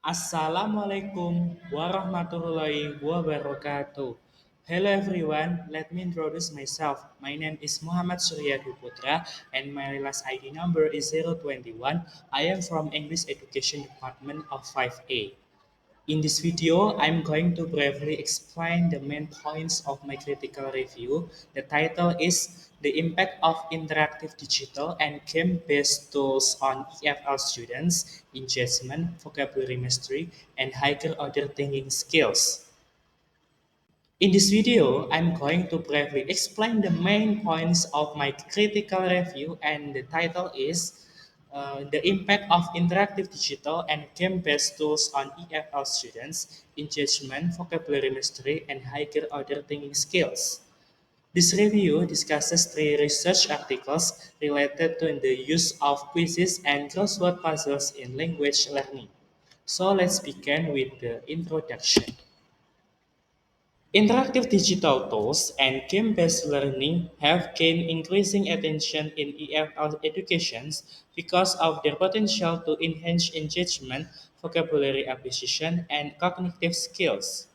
Assalamualaikum warahmatullahi wabarakatuh. Hello everyone, let me introduce myself. My name is Muhammad Surya Putra and my last ID number is 021. I am from English Education Department of 5A. In this video, I'm going to briefly explain the main points of my critical review. The title is The Impact of Interactive Digital and Game-Based Tools on EFL Students, Engagement, Vocabulary Mastery, and Higher Order Thinking Skills. In this video, I'm going to briefly explain the main points of my critical review, and the title is The Impact of Interactive Digital and Game-Based Tools on EFL Students, Engagement, Vocabulary Mastery, and Higher Order Thinking Skills. This review discusses three research articles related to the use of quizzes and crossword puzzles in language learning. So let's begin with the introduction. Interactive digital tools and game-based learning have gained increasing attention in EFL educations because of their potential to enhance engagement, vocabulary acquisition, and cognitive skills.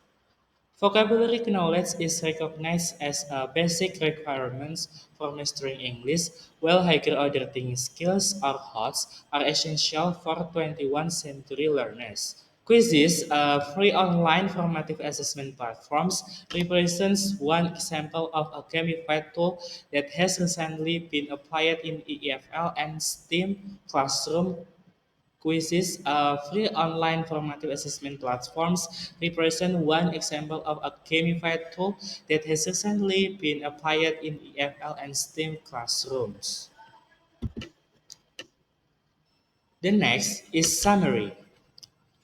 Vocabulary knowledge is recognized as a basic requirement for mastering English, while higher order thinking skills or HOTS are essential for 21st century learners. Quizzes, free online formative assessment platforms, represents one example of a gamified tool that has recently been applied in EFL and STEAM classroom. Quizzes, free online formative assessment platforms, represent one example of a gamified tool that has recently been applied in EFL and STEAM classrooms. The next is summary.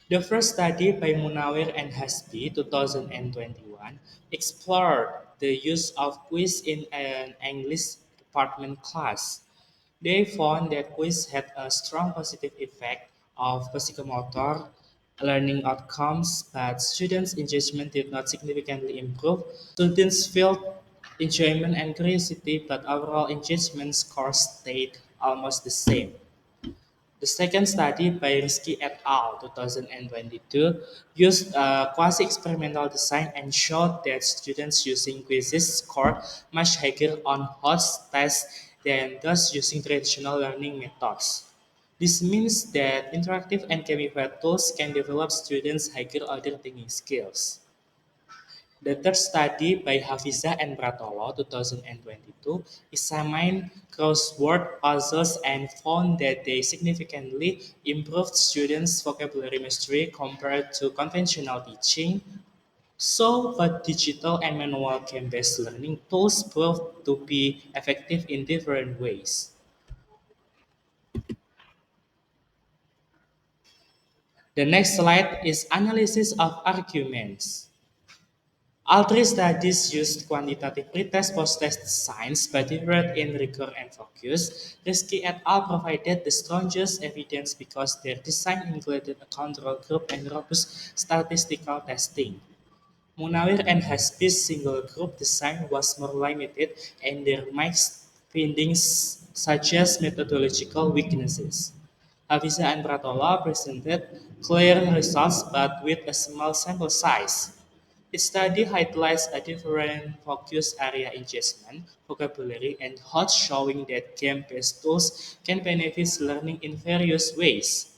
The first study by Munawir and Hasbi 2021 explored the use of quiz in an English department class. They found that quiz had a strong positive effect of psychomotor learning outcomes, but students' engagement did not significantly improve. Students felt enjoyment and curiosity, but overall engagement scores stayed almost the same. The second study by Rizky et al. 2022 used quasi-experimental design and showed that students using quizzes scored much higher on HOTS tests than those using traditional learning methods. This means that interactive and gamified tools can develop students' higher order thinking skills. The third study by Hafiza and Pratolo 2022 examined crossword puzzles and found that they significantly improved students' vocabulary mastery compared to conventional teaching. So, both digital and manual game-based learning tools proved to be effective in different ways. The next slide is analysis of arguments. All three studies used quantitative pretest post-test designs but differed in rigor and focus. Risky et al. Provided the strongest evidence because their design included a control group and robust statistical testing. Munawir and Hasbi's single group design was more limited and their mixed findings suggest methodological weaknesses. Hafiza and Pratola presented clear results but with a small sample size. Its study highlights a different focus area engagement, vocabulary, and HOT showing that game-based tools can benefit learning in various ways.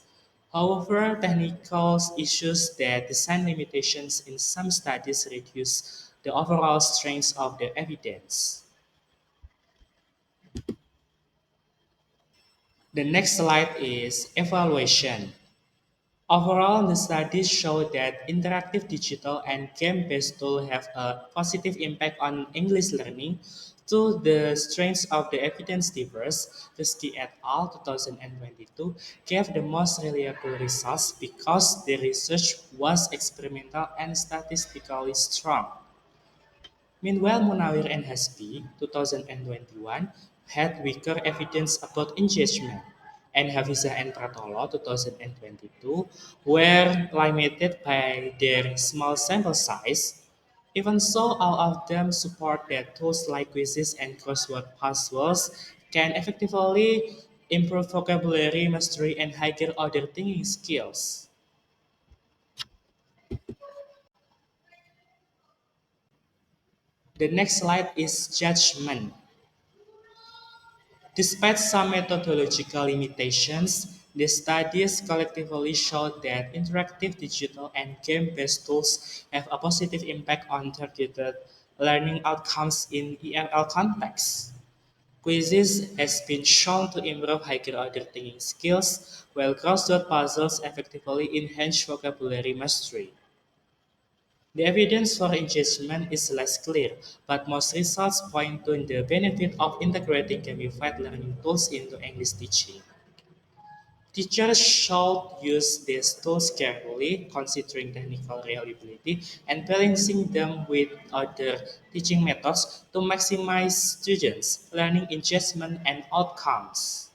However, technical issues that design limitations in some studies reduce the overall strength of the evidence. The next slide is evaluation. Overall, the studies show that interactive digital and game-based tools have a positive impact on English learning. To the strengths of the evidence differs, Risky et al. 2022 gave the most reliable results because the research was experimental and statistically strong. Meanwhile, Munawir and Hasbi 2021 had weaker evidence about engagement, and Hafiza and Pratolo 2022 were limited by their small sample size. Even so, all of them support that tools like quizzes and crossword puzzles can effectively improve vocabulary mastery and higher order thinking skills. The next slide is judgment. Despite some methodological limitations, the studies collectively showed that interactive digital and game-based tools have a positive impact on targeted learning outcomes in ELL contexts. Quizzes has been shown to improve higher order thinking skills, while crossword puzzles effectively enhance vocabulary mastery. The evidence for engagement is less clear, but most results point to the benefit of integrating gamified learning tools into English teaching. Teachers should use these tools carefully, considering technical reliability and balancing them with other teaching methods to maximize students' learning engagement and outcomes.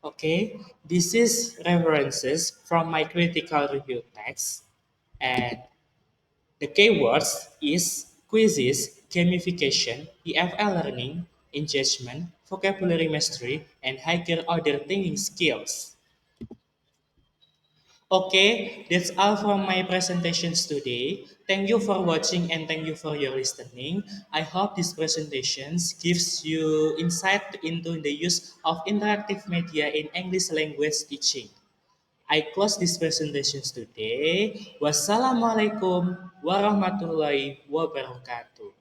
Okay, this is references from my critical review text, and the keywords is quizzes, gamification, EFL learning, engagement, vocabulary mastery, and higher order thinking skills. Okay, that's all from my presentations today. Thank you for watching and thank you for your listening. I hope these presentations gives you insight into the use of interactive media in English language teaching. I close these presentations today. Wassalamualaikum warahmatullahi wabarakatuh.